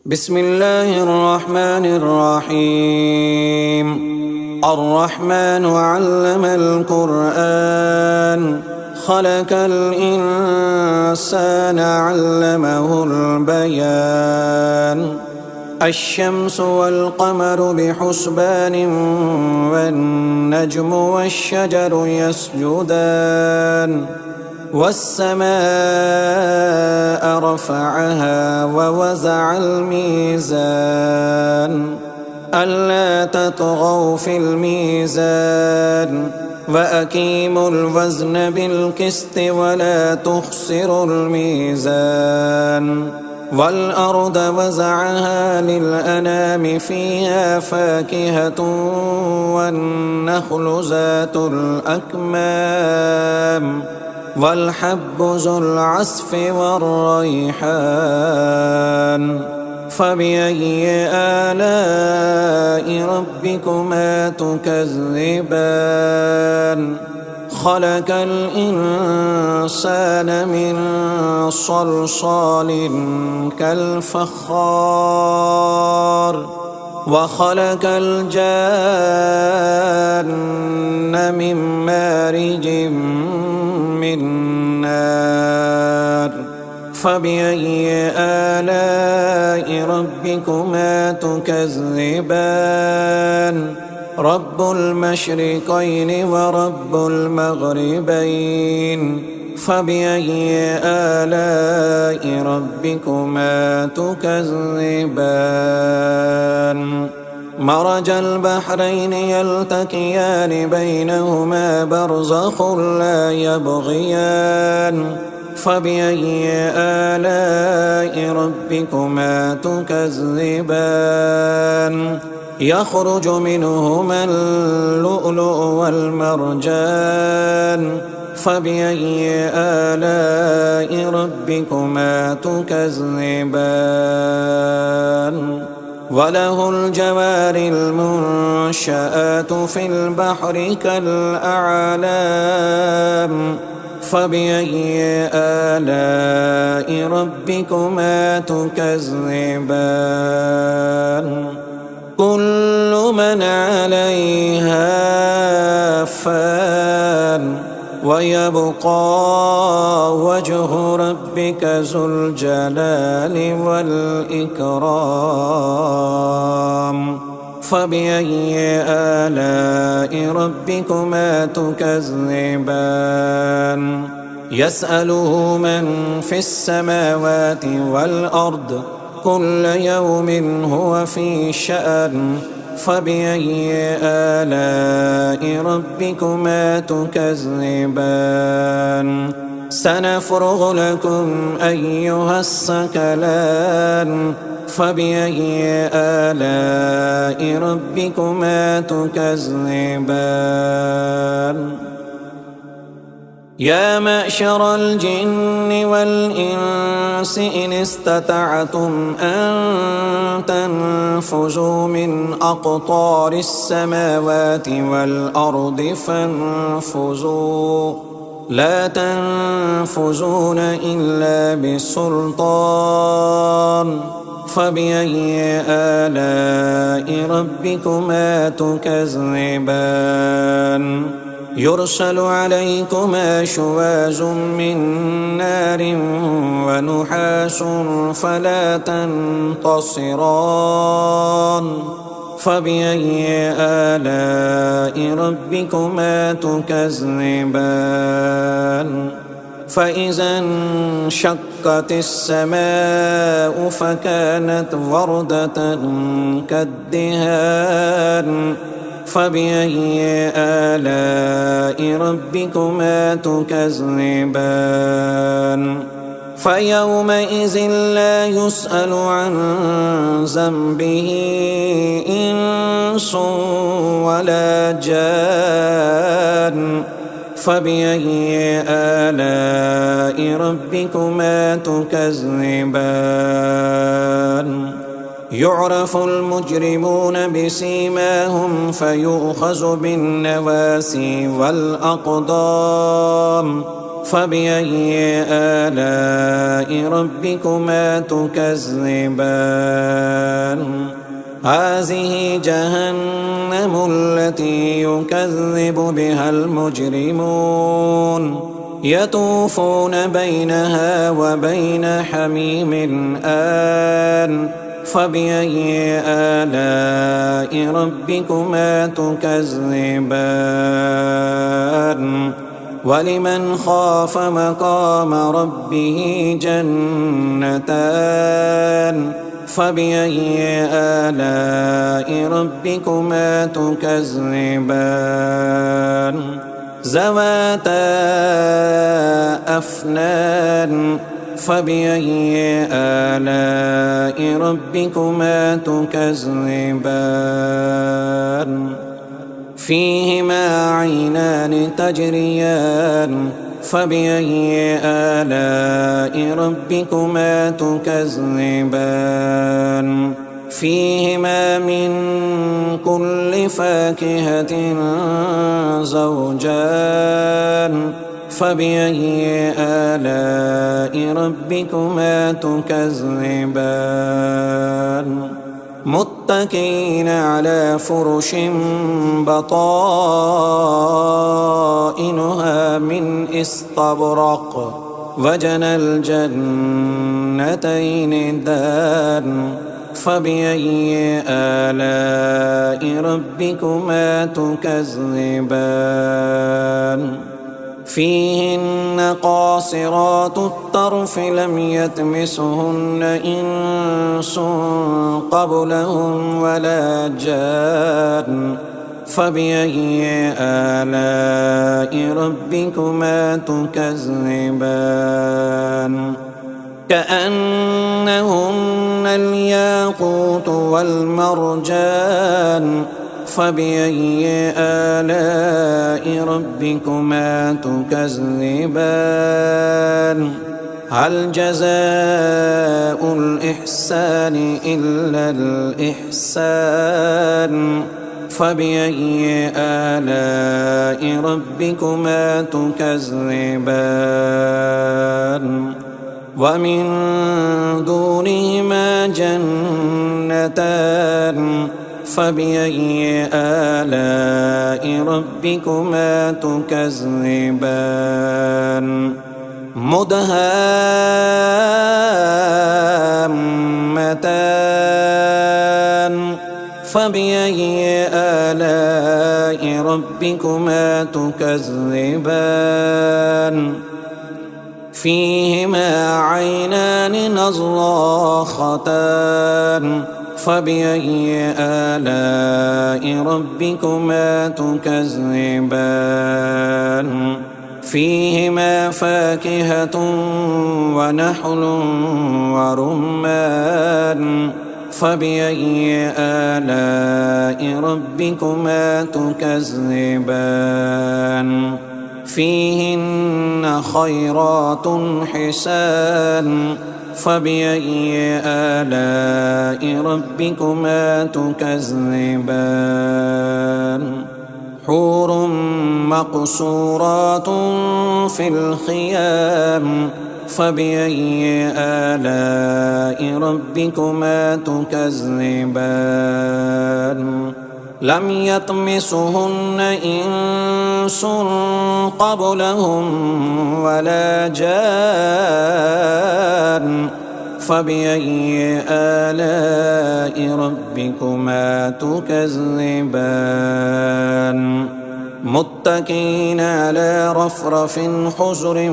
بسم الله الرحمن الرحيم. الرحمن علم القرآن خلق الإنسان علمه البيان. الشمس والقمر بحسبان والنجم والشجر يسجدان والسماء رفعها ووزع الميزان ألا تطغوا في الميزان وأقيموا الوزن بالقسط ولا تخسروا الميزان. والأرض وزعها للأنام فيها فاكهة والنخل ذات الأكمام والحب ذو العصف والريحان. فبأي آلاء ربكما تكذبان؟ خلق الإنسان من صلصال كالفخار وخلق الجان من مارج من نار. فبأي آلاء ربكما تكذبان؟ رب المشرقين ورب المغربين. فبأي آلاء ربكما تكذبان؟ مرج البحرين يلتقيان بينهما برزخ لا يبغيان. فبأي آلاء ربكما تكذبان؟ يخرج منهما اللؤلؤ والمرجان. فبأي آلاء ربكما تكذبان؟ وله الجوار المنشآت في البحر كالأعلام. فبأي آلاء ربكما تكذبان؟ كل من عليها فان ويبقى وجه ربك ذو الجلال والإكرام. فبأي آلاء ربكما تكذبان؟ يسأله من في السماوات والأرض كل يوم هو في شأن. فبأي آلاء ربكما تكذبان؟ سنفرغ لكم أيها الثقلان. فبأي آلاء ربكما تكذبان؟ يا معشر الجن والإنس إن استطعتم أن تنفذوا من أقطار السماوات والأرض فانفذوا لا تنفذون إلا بسلطان. فبأي آلاء ربكما تكذبان؟ يرسل عليكما شواظ من نار ونحاس فلا تنتصران. فبأي آلاء ربكما تكذبان؟ فإذا انشقت السماء فكانت وردة كالدهان. فبأي آلاء ربكما تكذبان؟ فيومئذ لا يسأل عن ذنبه إنس ولا جان. فبأي آلاء ربكما تكذبان؟ يعرف المجرمون بسيماهم فيؤخذ بالنواسي والأقدام. فبأي آلاء ربكما تكذبان هذه جهنم التي يكذب بها المجرمون يطوفون بينها وبين حميم آن فبأي آلاء ربكما تكذبان ولمن خاف مقام ربه جنتان فبأي آلاء ربكما تكذبان ذواتا أفنان فبأي آلاء ربكما تكذبان فيهما عينان تجريان فبأي آلاء ربكما تكذبان فيهما من كل فاكهة زوجان فبأي آلاء ربكما تكذبان متكئين على فرش بطائنها من استبرق وجنى الجنتين دان فبأي آلاء ربكما تكذبان فيهن قاصرات الطرف لم يطمثهن إنس قبلهم ولا جان فبأي آلاء ربكما تكذبان كأنهن الياقوت والمرجان فبأي آلاء ربكما تكذبان هل جزاء الإحسان إلا الإحسان فبأي آلاء ربكما تكذبان ومن دونهما جنتان فبأي آلاء ربكما تكذبان مدهامتان فبأي آلاء ربكما تكذبان فيهما عينان نضاختان فبأي آلاء ربكما تكذبان فيهما فاكهة ونحل ورمان فبأي آلاء ربكما تكذبان فيهن خيرات حسان فبأي آلاء ربكما تكذبان حور مقصورات في الخيام فبأي آلاء ربكما تكذبان لم يطمثهن إنس قبلهم ولا جان فبأي آلاء ربكما تكذبان متكئين على رفرف خضر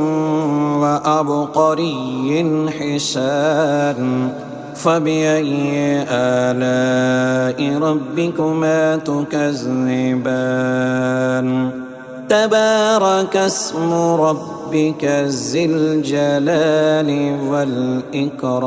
وعبقري حسان فبأي آلاء ربكما تكذبان تبارك اسم ربك ذي الجلال والإكرام.